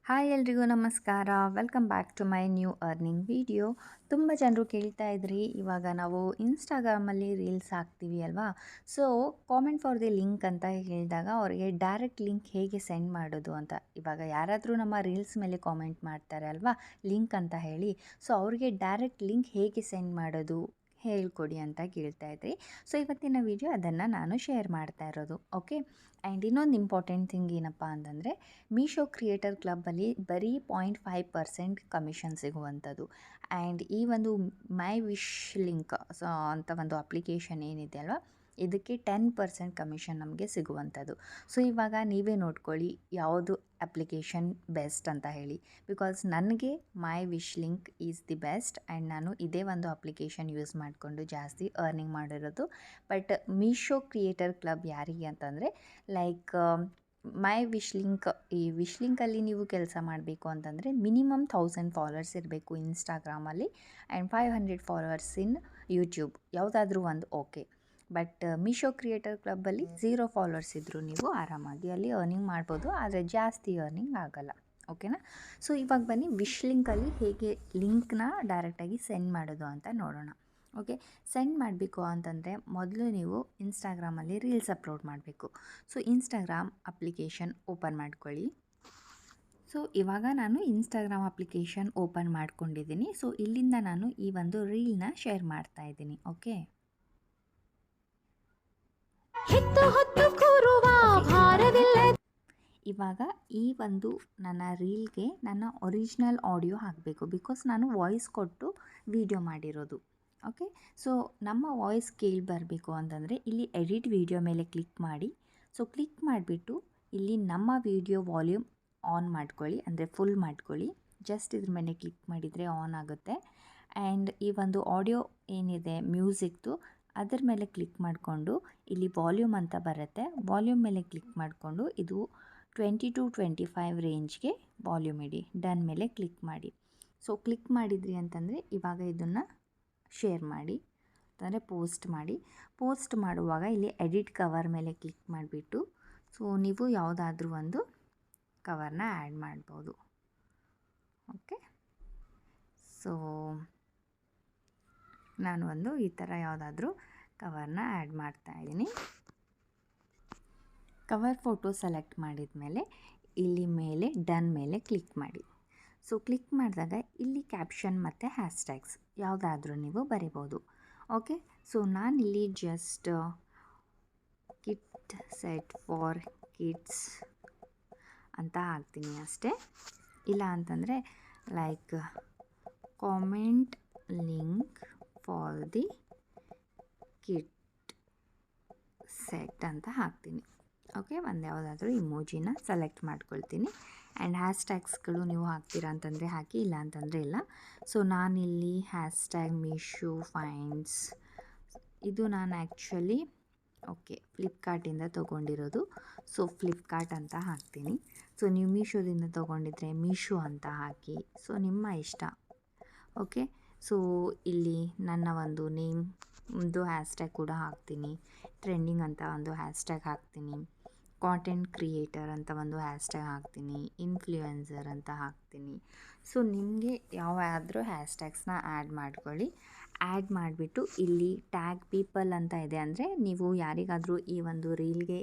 Hi ಎಲ್ರಿಗೂ ನಮಸ್ಕಾರ. Welcome back to my new earning video. ತುಂಬ ಜನರು ಕೇಳ್ತಾ ಇದ್ರಿ, ಇವಾಗ ನಾವು ಇನ್ಸ್ಟಾಗ್ರಾಮಲ್ಲಿ ರೀಲ್ಸ್ ಹಾಕ್ತೀವಿ ಅಲ್ವಾ, so comment for the link ಅಂತ ಹೇಳಿದಾಗ ಅವರಿಗೆ ಡೈರೆಕ್ಟ್ ಲಿಂಕ್ ಹೇಗೆ ಸೆಂಡ್ ಮಾಡೋದು ಅಂತ. ಇವಾಗ ಯಾರಾದರೂ ನಮ್ಮ ರೀಲ್ಸ್ ಮೇಲೆ ಕಾಮೆಂಟ್ ಮಾಡ್ತಾರೆ ಅಲ್ವಾ, ಲಿಂಕ್ ಅಂತ ಹೇಳಿ, ಸೊ ಅವ್ರಿಗೆ ಡೈರೆಕ್ಟ್ ಲಿಂಕ್ ಹೇಗೆ ಸೆಂಡ್ ಮಾಡೋದು ಹೇಳ್ಕೊಡಿ ಅಂತ ಕೇಳ್ತಾ ಇದ್ರಿ. ಸೊ ಇವತ್ತಿನ ವಿಡಿಯೋ ಅದನ್ನು ನಾನು ಶೇರ್ ಮಾಡ್ತಾ ಇರೋದು. ಓಕೆ, ಆ್ಯಂಡ್ ಇನ್ನೊಂದು ಇಂಪಾರ್ಟೆಂಟ್ ಥಿಂಗ್ ಏನಪ್ಪ ಅಂತಂದರೆ, ಮೀಶೋ ಕ್ರಿಯೇಟರ್ ಕ್ಲಬ್ಬಲ್ಲಿ ಬರೀ 0.5% ಕಮಿಷನ್ ಸಿಗುವಂಥದ್ದು. ಆ್ಯಂಡ್ ಈ ಒಂದು ಮೈ ವಿಶ್ ಲಿಂಕ್ ಅಂತ ಒಂದು ಅಪ್ಲಿಕೇಶನ್ ಏನಿದೆ ಅಲ್ವಾ, ಇದಕ್ಕೆ 10% ಕಮಿಷನ್ ನಮಗೆ ಸಿಗುವಂಥದ್ದು. ಸೊ ಇವಾಗ ನೀವೇ ನೋಡ್ಕೊಳ್ಳಿ ಯಾವುದು ಅಪ್ಲಿಕೇಶನ್ ಬೆಸ್ಟ್ ಅಂತ ಹೇಳಿ. ಬಿಕಾಸ್ ನನಗೆ my wish link is the best and ನಾನು ಇದೇ ಒಂದು ಅಪ್ಲಿಕೇಶನ್ ಯೂಸ್ ಮಾಡಿಕೊಂಡು ಜಾಸ್ತಿ ಅರ್ನಿಂಗ್ ಮಾಡಿರೋದು. ಬಟ್ ಮೀಶೋ ಕ್ರಿಯೇಟರ್ ಕ್ಲಬ್ ಯಾರಿಗೆ ಅಂತಂದರೆ, ಲೈಕ್ ಮೈ ವಿಶ್ ಲಿಂಕ್, ಈ ವಿಶ್ ಲಿಂಕಲ್ಲಿ ನೀವು ಕೆಲಸ ಮಾಡಬೇಕು ಅಂತಂದರೆ ಮಿನಿಮಮ್ 1000 ಫಾಲೋವರ್ಸ್ ಇರಬೇಕು ಇನ್ಸ್ಟಾಗ್ರಾಮಲ್ಲಿ ಆ್ಯಂಡ್ 500 ಫಾಲೋವರ್ಸ್ ಇನ್ ಯೂಟ್ಯೂಬ್, ಯಾವುದಾದ್ರೂ ಒಂದು ಓಕೆ. ಬಟ್ ಮೀಶೋ ಕ್ರಿಯೇಟರ್ ಕ್ಲಬ್ಬಲ್ಲಿ 0 ಫಾಲೋವರ್ಸ್ ಇದ್ದರೂ ನೀವು ಆರಾಮಾಗಿ ಅಲ್ಲಿ ಅರ್ನಿಂಗ್ ಮಾಡ್ಬೋದು, ಆದರೆ ಜಾಸ್ತಿ ಅರ್ನಿಂಗ್ ಆಗೋಲ್ಲ. ಓಕೆನಾ? ಸೊ ಇವಾಗ ಬನ್ನಿ ವಿಶ್ ಲಿಂಕಲ್ಲಿ ಹೇಗೆ ಲಿಂಕ್ನ ಡೈರೆಕ್ಟಾಗಿ ಸೆಂಡ್ ಮಾಡೋದು ಅಂತ ನೋಡೋಣ. ಓಕೆ, ಸೆಂಡ್ ಮಾಡಬೇಕು ಅಂತಂದರೆ ಮೊದಲು ನೀವು ಇನ್ಸ್ಟಾಗ್ರಾಮಲ್ಲಿ ರೀಲ್ಸ್ ಅಪ್ಲೋಡ್ ಮಾಡಬೇಕು. ಸೊ ಇನ್ಸ್ಟಾಗ್ರಾಮ್ ಅಪ್ಲಿಕೇಶನ್ ಓಪನ್ ಮಾಡ್ಕೊಳ್ಳಿ. ಸೊ ಇವಾಗ ನಾನು ಇನ್ಸ್ಟಾಗ್ರಾಮ್ ಅಪ್ಲಿಕೇಶನ್ ಓಪನ್ ಮಾಡ್ಕೊಂಡಿದ್ದೀನಿ. ಸೊ ಇಲ್ಲಿಂದ ನಾನು ಈ ಒಂದು ರೀಲ್ನ ಶೇರ್ ಮಾಡ್ತಾ ಇದ್ದೀನಿ. ಓಕೆ, ಇವಾಗ ಈ ಒಂದು ನನ್ನ ರೀಲ್ಗೆ ನನ್ನ ಒರಿಜಿನಲ್ ಆಡಿಯೋ ಹಾಕಬೇಕು. ಬಿಕಾಸ್ ನಾನು ವಾಯ್ಸ್ ಕೊಟ್ಟು ವಿಡಿಯೋ ಮಾಡಿರೋದು. ಓಕೆ, ಸೊ ನಮ್ಮ ವಾಯ್ಸ್ ಕೇಳಿ ಬರಬೇಕು ಅಂತಂದರೆ ಇಲ್ಲಿ ಎಡಿಟ್ ವಿಡಿಯೋ ಮೇಲೆ ಕ್ಲಿಕ್ ಮಾಡಿ. ಸೊ ಕ್ಲಿಕ್ ಮಾಡಿಬಿಟ್ಟು ಇಲ್ಲಿ ನಮ್ಮ ವಿಡಿಯೋ ವಾಲ್ಯೂಮ್ ಆನ್ ಮಾಡ್ಕೊಳ್ಳಿ, ಅಂದರೆ ಫುಲ್ ಮಾಡ್ಕೊಳ್ಳಿ. ಜಸ್ಟ್ ಇದ್ರ ಮೇಲೆ ಕ್ಲಿಕ್ ಮಾಡಿದರೆ ಆನ್ ಆಗುತ್ತೆ. ಆ್ಯಂಡ್ ಈ ಒಂದು ಆಡಿಯೋ ಏನಿದೆ ಮ್ಯೂಸಿಕ್ದು, ಅದರ ಮೇಲೆ ಕ್ಲಿಕ್ ಮಾಡಿಕೊಂಡು ಇಲ್ಲಿ ವಾಲ್ಯೂಮ್ ಅಂತ ಬರುತ್ತೆ, ವಾಲ್ಯೂಮ್ ಮೇಲೆ ಕ್ಲಿಕ್ ಮಾಡಿಕೊಂಡು ಇದು 20 to 25 ರೇಂಜ್ಗೆ ವಾಲ್ಯೂಮ್ ಇಡಿ. ಡನ್ ಮೇಲೆ ಕ್ಲಿಕ್ ಮಾಡಿ. ಸೊ ಕ್ಲಿಕ್ ಮಾಡಿದ್ರಿ ಅಂತಂದರೆ ಇವಾಗ ಇದನ್ನು ಶೇರ್ ಮಾಡಿ, ಅಂತಂದರೆ ಪೋಸ್ಟ್ ಮಾಡಿ. ಪೋಸ್ಟ್ ಮಾಡುವಾಗ ಇಲ್ಲಿ ಎಡಿಟ್ ಕವರ್ ಮೇಲೆ ಕ್ಲಿಕ್ ಮಾಡಿಬಿಟ್ಟು ಸೊ ನೀವು ಯಾವುದಾದ್ರೂ ಒಂದು ಕವರ್ನ ಆ್ಯಡ್ ಮಾಡ್ಬೋದು. ಓಕೆ, ಸೊ ನಾನು ಒಂದು ಈ ಥರ ಯಾವುದಾದ್ರೂ ಕವರ್ನ ಆ್ಯಡ್ ಮಾಡ್ತಾಯಿದ್ದೀನಿ. ಕವರ್ ಫೋಟೋ ಸೆಲೆಕ್ಟ್ ಮಾಡಿದ ಮೇಲೆ ಇಲ್ಲಿ ಮೇಲೆ ಡನ್ ಮೇಲೆ ಕ್ಲಿಕ್ ಮಾಡಿ. ಸೊ ಕ್ಲಿಕ್ ಮಾಡಿದಾಗ ಇಲ್ಲಿ ಕ್ಯಾಪ್ಷನ್ ಮತ್ತು ಹ್ಯಾಶ್ಟ್ಯಾಗ್ಸ್ ಯಾವುದಾದ್ರೂ ನೀವು ಬರಿಬೋದು. ಓಕೆ, ಸೊ ನಾನಿಲ್ಲಿ just kit set for kids ಅಂತ ಹಾಕ್ತೀನಿ ಅಷ್ಟೇ. ಇಲ್ಲ ಅಂತಂದರೆ like comment link for the kit set ಅಂತ ಹಾಕ್ತೀನಿ. ಓಕೆ, ಒಂದು ಯಾವುದಾದ್ರೂ ಇಮೋಜಿನ ಸೆಲೆಕ್ಟ್ ಮಾಡ್ಕೊಳ್ತೀನಿ. ಆ್ಯಂಡ್ ಹ್ಯಾಶ್ಟ್ಯಾಗ್ಸ್ಗಳು ನೀವು ಹಾಕ್ತೀರಾ ಅಂತಂದರೆ ಹಾಕಿ, ಇಲ್ಲ ಅಂತಂದರೆ ಇಲ್ಲ. ಸೊ ನಾನಿಲ್ಲಿ ಹ್ಯಾಶ್ಟ್ಯಾಗ್ ಮೀಶೋ ಫೈನ್ಸ್, ಇದು ನಾನು ಆ್ಯಕ್ಚುಲಿ ಫ್ಲಿಪ್ಕಾರ್ಟಿಂದ ತೊಗೊಂಡಿರೋದು. ಸೊ ಫ್ಲಿಪ್ಕಾರ್ಟ್ ಅಂತ ಹಾಕ್ತೀನಿ. ಸೊ ನೀವು ಮೀಶೋದಿಂದ ತೊಗೊಂಡಿದ್ರೆ ಮೀಶೋ ಅಂತ ಹಾಕಿ. ಸೊ ನಿಮ್ಮ ಇಷ್ಟ. ಓಕೆ, ಸೊ ಇಲ್ಲಿ ನನ್ನ ಒಂದು ನೇಮ್ದು ಹ್ಯಾಶ್ಟ್ಯಾಗ್ ಕೂಡ ಹಾಕ್ತೀನಿ. ಟ್ರೆಂಡಿಂಗ್ ಅಂತ ಒಂದು ಹ್ಯಾಶ್ಟ್ಯಾಗ್ ಹಾಕ್ತೀನಿ. ಕಾಂಟೆಂಟ್ ಕ್ರಿಯೇಟರ್ ಅಂತ ಒಂದು ಹ್ಯಾಶ್ಟ್ಯಾಗ್ ಹಾಕ್ತೀನಿ. ಇನ್ಫ್ಲೂಯೆನ್ಸರ್ ಅಂತ ಹಾಕ್ತೀನಿ. ಸೊ ನಿಮಗೆ ಯಾವಾದರೂ ಹ್ಯಾಶ್ಟ್ಯಾಗ್ಸ್ನ ಆ್ಯಡ್ ಮಾಡ್ಕೊಳ್ಳಿ. ಆ್ಯಡ್ ಮಾಡಿಬಿಟ್ಟು ಇಲ್ಲಿ ಟ್ಯಾಗ್ ಪೀಪಲ್ ಅಂತ ಇದೆ, ಅಂದರೆ ನೀವು ಯಾರಿಗಾದರೂ ಈ ಒಂದು ರೀಲ್ಗೆ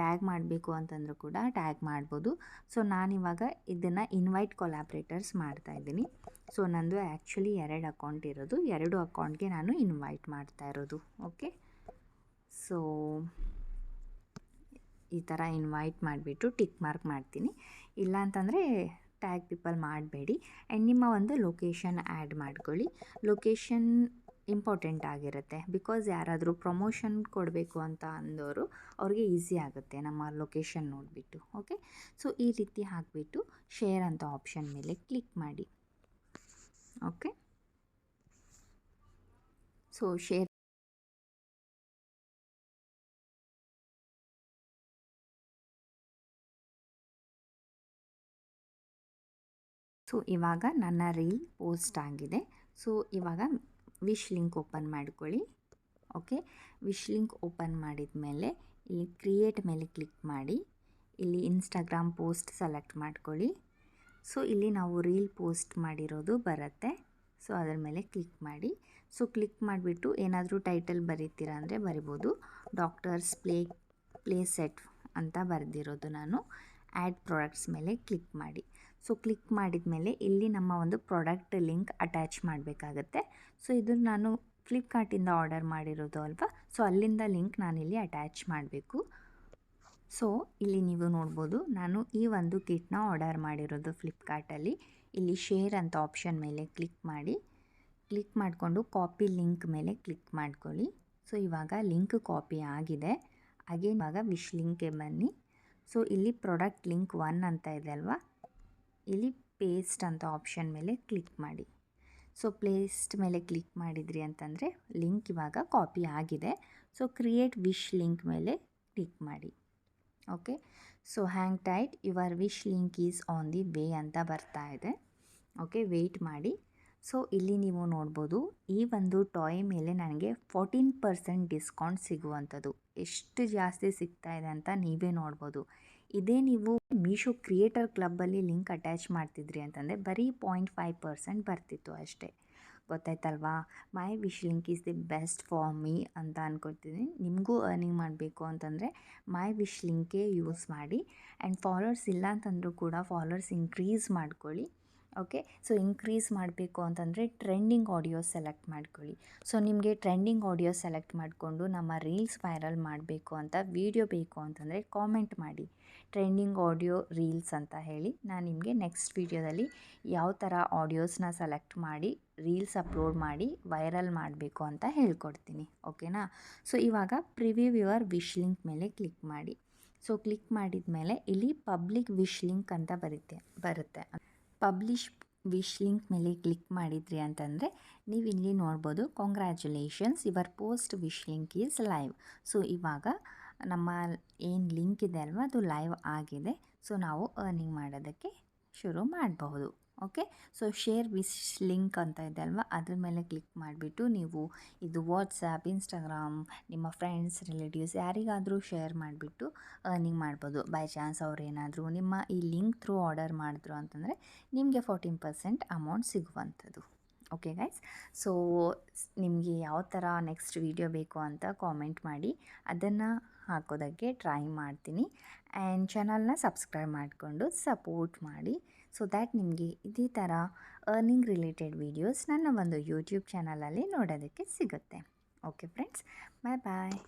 ಟ್ಯಾಗ್ ಮಾಡಬೇಕು ಅಂತಂದರೂ ಕೂಡ ಟ್ಯಾಗ್ ಮಾಡ್ಬೋದು. ಸೊ ನಾನಿವಾಗ ಇದನ್ನು ಇನ್ವೈಟ್ ಕೊಲಾಬ್ರೇಟರ್ಸ್ ಮಾಡ್ತಾಯಿದ್ದೀನಿ. ಸೊ ನಂದು ಆ್ಯಕ್ಚುಲಿ 2 ಅಕೌಂಟ್ ಇರೋದು, 2 ಅಕೌಂಟ್ಗೆ ನಾನು ಇನ್ವೈಟ್ ಮಾಡ್ತಾ ಇರೋದು. ಓಕೆ, ಸೊ ಈ ಥರ ಇನ್ವೈಟ್ ಮಾಡಿಬಿಟ್ಟು ಟಿಕ್ ಮಾರ್ಕ್ ಮಾಡ್ತೀನಿ. ಇಲ್ಲ ಅಂತಂದರೆ ಟ್ಯಾಗ್ ಪೀಪಲ್ ಮಾಡಬೇಡಿ. ಆ್ಯಂಡ್ ನಿಮ್ಮ ಒಂದು ಲೊಕೇಶನ್ ಆ್ಯಡ್ ಮಾಡ್ಕೊಳ್ಳಿ. ಲೊಕೇಶನ್ ಇಂಪಾರ್ಟೆಂಟ್ ಆಗಿರುತ್ತೆ, ಬಿಕಾಸ್ ಯಾರಾದರೂ ಪ್ರಮೋಷನ್ ಕೊಡಬೇಕು ಅಂತ ಅಂದವರು ಅವ್ರಿಗೆ ಈಸಿ ಆಗುತ್ತೆ ನಮ್ಮ ಲೊಕೇಶನ್ ನೋಡಿಬಿಟ್ಟು. ಓಕೆ, ಸೊ ಈ ರೀತಿ ಹಾಕಿಬಿಟ್ಟು ಶೇರ್ ಅಂತ ಆಪ್ಷನ್ ಮೇಲೆ ಕ್ಲಿಕ್ ಮಾಡಿ. ಓಕೆ, ಸೊ ಶೇರ್ ಸೊ ಇವಾಗ ನನ್ನ ರೀಲ್ ಪೋಸ್ಟ್ ಆಗಿದೆ. ಸೊ ಇವಾಗ ವಿಶ್ ಲಿಂಕ್ ಓಪನ್ ಮಾಡ್ಕೊಳ್ಳಿ. ಓಕೆ, ವಿಶ್ ಲಿಂಕ್ ಓಪನ್ ಮಾಡಿದ ಮೇಲೆ ಇಲ್ಲಿ ಕ್ರಿಯೇಟ್ ಮೇಲೆ ಕ್ಲಿಕ್ ಮಾಡಿ. ಇಲ್ಲಿ ಇನ್ಸ್ಟಾಗ್ರಾಮ್ ಪೋಸ್ಟ್ ಸೆಲೆಕ್ಟ್ ಮಾಡ್ಕೊಳ್ಳಿ. ಸೊ ಇಲ್ಲಿ ನಾವು ರೀಲ್ ಪೋಸ್ಟ್ ಮಾಡಿರೋದು ಬರುತ್ತೆ. ಸೊ ಅದರ ಮೇಲೆ ಕ್ಲಿಕ್ ಮಾಡಿ. ಸೊ ಕ್ಲಿಕ್ ಮಾಡಿಬಿಟ್ಟು ಏನಾದರೂ ಟೈಟಲ್ ಬರೀತೀರಾ ಅಂದರೆ ಬರಿಬೋದು. ಡಾಕ್ಟರ್ಸ್ ಪ್ಲೇ ಸೆಟ್ ಅಂತ ಬರೆದಿರೋದು ನಾನು. ಆ್ಯಡ್ ಪ್ರಾಡಕ್ಟ್ಸ್ ಮೇಲೆ ಕ್ಲಿಕ್ ಮಾಡಿ. ಸೊ ಕ್ಲಿಕ್ ಮಾಡಿದ ಮೇಲೆ ಇಲ್ಲಿ ನಮ್ಮ ಒಂದು ಪ್ರಾಡಕ್ಟ್ ಲಿಂಕ್ ಅಟ್ಯಾಚ್ ಮಾಡಬೇಕಾಗತ್ತೆ. ಸೊ ಇದು ನಾನು ಫ್ಲಿಪ್ಕಾರ್ಟಿಂದ ಆರ್ಡರ್ ಮಾಡಿರೋದು ಅಲ್ವಾ, ಸೊ ಅಲ್ಲಿಂದ ಲಿಂಕ್ ನಾನಿಲ್ಲಿ ಅಟ್ಯಾಚ್ ಮಾಡಬೇಕು. ಸೊ ಇಲ್ಲಿ ನೀವು ನೋಡ್ಬೋದು, ನಾನು ಈ ಒಂದು ಕಿಟ್ನ ಆರ್ಡರ್ ಮಾಡಿರೋದು ಫ್ಲಿಪ್ಕಾರ್ಟಲ್ಲಿ. ಇಲ್ಲಿ ಶೇರ್ ಅಂತ ಆಪ್ಷನ್ ಮೇಲೆ ಕ್ಲಿಕ್ ಮಾಡಿ. ಕ್ಲಿಕ್ ಮಾಡಿಕೊಂಡು ಕಾಪಿ ಲಿಂಕ್ ಮೇಲೆ ಕ್ಲಿಕ್ ಮಾಡ್ಕೊಳ್ಳಿ. ಸೊ ಇವಾಗ ಲಿಂಕ್ ಕಾಪಿ ಆಗಿದೆ. ಹಾಗೆ ಇವಾಗ ವಿಶ್ ಲಿಂಕ್ಗೆ ಬನ್ನಿ. ಸೊ ಇಲ್ಲಿ ಪ್ರಾಡಕ್ಟ್ ಲಿಂಕ್ 1 ಅಂತ ಇದೆ ಅಲ್ವಾ, ಇಲ್ಲಿ ಪೇಸ್ಟ್ ಅಂತ ಆಪ್ಷನ್ ಮೇಲೆ ಕ್ಲಿಕ್ ಮಾಡಿ. ಸೊ ಪೇಸ್ಟ್ ಮೇಲೆ ಕ್ಲಿಕ್ ಮಾಡಿದ್ರಿ ಅಂತಂದರೆ ಲಿಂಕ್ ಇವಾಗ ಕಾಪಿ ಆಗಿದೆ. ಸೊ ಕ್ರಿಯೇಟ್ ವಿಶ್ ಲಿಂಕ್ ಮೇಲೆ ಕ್ಲಿಕ್ ಮಾಡಿ. Okay, so hang tight your wish link is on the way ಅಂತ ಬರ್ತಾ ಇದೆ. ಓಕೆ, ವೆಯ್ಟ್ ಮಾಡಿ. ಸೊ ಇಲ್ಲಿ ನೀವು ನೋಡ್ಬೋದು, ಈ ಒಂದು ಟಾಯ್ ಮೇಲೆ ನನಗೆ 14% ಡಿಸ್ಕೌಂಟ್ ಸಿಗುವಂಥದ್ದು. ಎಷ್ಟು ಜಾಸ್ತಿ ಸಿಗ್ತಾ ಇದೆ ಅಂತ ನೀವೇ ನೋಡ್ಬೋದು. ಇದೇ ನೀವು ಮೀಶೋ ಕ್ರಿಯೇಟರ್ ಕ್ಲಬ್ಬಲ್ಲಿ ಲಿಂಕ್ ಅಟ್ಯಾಚ್ ಮಾಡ್ತಿದ್ರಿ ಅಂತಂದರೆ ಬರೀ 0.5% ಬರ್ತಿತ್ತು ಅಷ್ಟೇ. ಗೊತ್ತಾಯ್ತಲ್ವಾ? My wish link is the best for me ಅಂತ ಅಂದ್ಕೊಳ್ತೀನಿ. ನಿಮಗೂ ಅರ್ನಿಂಗ್ ಮಾಡಬೇಕು ಅಂತಂದರೆ ಮೈ ವಿಶ್ ಲಿಂಕೇ ಯೂಸ್ ಮಾಡಿ. ಆ್ಯಂಡ್ ಫಾಲೋವರ್ಸ್ ಇಲ್ಲ ಅಂತಂದರೂ ಕೂಡ ಫಾಲೋವರ್ಸ್ ಇನ್ಕ್ರೀಸ್ ಮಾಡ್ಕೊಳ್ಳಿ. ಓಕೆ, ಸೊ ಇನ್ಕ್ರೀಸ್ ಮಾಡಬೇಕು ಅಂತಂದರೆ ಟ್ರೆಂಡಿಂಗ್ ಆಡಿಯೋ ಸೆಲೆಕ್ಟ್ ಮಾಡ್ಕೊಳ್ಳಿ. ಸೊ ನಿಮಗೆ ಟ್ರೆಂಡಿಂಗ್ ಆಡಿಯೋ ಸೆಲೆಕ್ಟ್ ಮಾಡಿಕೊಂಡು ನಮ್ಮ ರೀಲ್ಸ್ ವೈರಲ್ ಮಾಡಬೇಕು ಅಂತ ವಿಡಿಯೋ ಬೇಕು ಅಂತಂದರೆ ಕಾಮೆಂಟ್ ಮಾಡಿ, ಟ್ರೆಂಡಿಂಗ್ ಆಡಿಯೋ ರೀಲ್ಸ್ ಅಂತ ಹೇಳಿ. ನಾನು ನಿಮಗೆ ನೆಕ್ಸ್ಟ್ ವೀಡಿಯೋದಲ್ಲಿ ಯಾವ ಥರ ಆಡಿಯೋಸ್ನ ಸೆಲೆಕ್ಟ್ ಮಾಡಿ ರೀಲ್ಸ್ ಅಪ್ಲೋಡ್ ಮಾಡಿ ವೈರಲ್ ಮಾಡಬೇಕು ಅಂತ ಹೇಳ್ಕೊಡ್ತೀನಿ. ಓಕೆನಾ? ಸೊ ಇವಾಗ ಪ್ರಿವ್ಯೂ ಯುವರ್ ವಿಶ್ ಲಿಂಕ್ ಮೇಲೆ ಕ್ಲಿಕ್ ಮಾಡಿ. ಸೊ ಕ್ಲಿಕ್ ಮಾಡಿದ ಮೇಲೆ ಇಲ್ಲಿ ಪಬ್ಲಿಕ್ ವಿಶ್ ಲಿಂಕ್ ಅಂತ ಬರುತ್ತೆ. ಪಬ್ಲಿಷ್ ವಿಶ್ ಲಿಂಕ್ ಮೇಲೆ ಕ್ಲಿಕ್ ಮಾಡಿದ್ರಿ ಅಂತಂದರೆ ನೀವು ಇಲ್ಲಿ ನೋಡ್ಬೋದು, congratulations your post wish link is live. So ಇವಾಗ ನಮ್ಮ ಏನು ಲಿಂಕ್ ಇದೆ ಅಲ್ವಾ, ಅದು ಲೈವ್ ಆಗಿದೆ. ಸೊ ನಾವು ಅರ್ನಿಂಗ್ ಮಾಡೋದಕ್ಕೆ ಶುರು ಮಾಡಬಹುದು. Okay, so share wish link ಅಂತ ಇದೆ ಅಲ್ವಾ, ಅದ್ರ ಮೇಲೆ ಕ್ಲಿಕ್ ಮಾಡಿಬಿಟ್ಟು ನೀವು ಇದು ವಾಟ್ಸಪ್, ಇನ್ಸ್ಟಾಗ್ರಾಮ್, ನಿಮ್ಮ ಫ್ರೆಂಡ್ಸ್, ರಿಲೇಟಿವ್ಸ್ ಯಾರಿಗಾದರೂ ಶೇರ್ ಮಾಡಿಬಿಟ್ಟು ಅರ್ನಿಂಗ್ ಮಾಡ್ಬೋದು. ಬೈ ಚಾನ್ಸ್ ಅವ್ರು ಏನಾದರೂ ನಿಮ್ಮ ಈ ಲಿಂಕ್ ಥ್ರೂ ಆರ್ಡರ್ ಮಾಡಿದ್ರು ಅಂತಂದರೆ ನಿಮಗೆ 14% ಅಮೌಂಟ್ ಸಿಗುವಂಥದ್ದು. ಓಕೆ ಗೈಸ್, ಸೊ ನಿಮಗೆ ಯಾವ ಥರ ನೆಕ್ಸ್ಟ್ ವೀಡಿಯೋ ಬೇಕು ಅಂತ ಕಾಮೆಂಟ್ ಮಾಡಿ, ಅದನ್ನು ಹಾಕೋದಕ್ಕೆ ಟ್ರೈ ಮಾಡ್ತೀನಿ. ಆ್ಯಂಡ್ ಚಾನಲ್ನ ಸಬ್ಸ್ಕ್ರೈಬ್ ಮಾಡಿಕೊಂಡು ಸಪೋರ್ಟ್ ಮಾಡಿ. ಸೊ ದ್ಯಾಟ್ ನಿಮಗೆ ಇದೇ ಥರ ಅರ್ನಿಂಗ್ ರಿಲೇಟೆಡ್ ವೀಡಿಯೋಸ್ ನನ್ನ ಒಂದು ಯೂಟ್ಯೂಬ್ ಚಾನಲಲ್ಲಿ ನೋಡೋದಕ್ಕೆ ಸಿಗುತ್ತೆ. ಓಕೆ ಫ್ರೆಂಡ್ಸ್, ಬಾಯ್ ಬಾಯ್.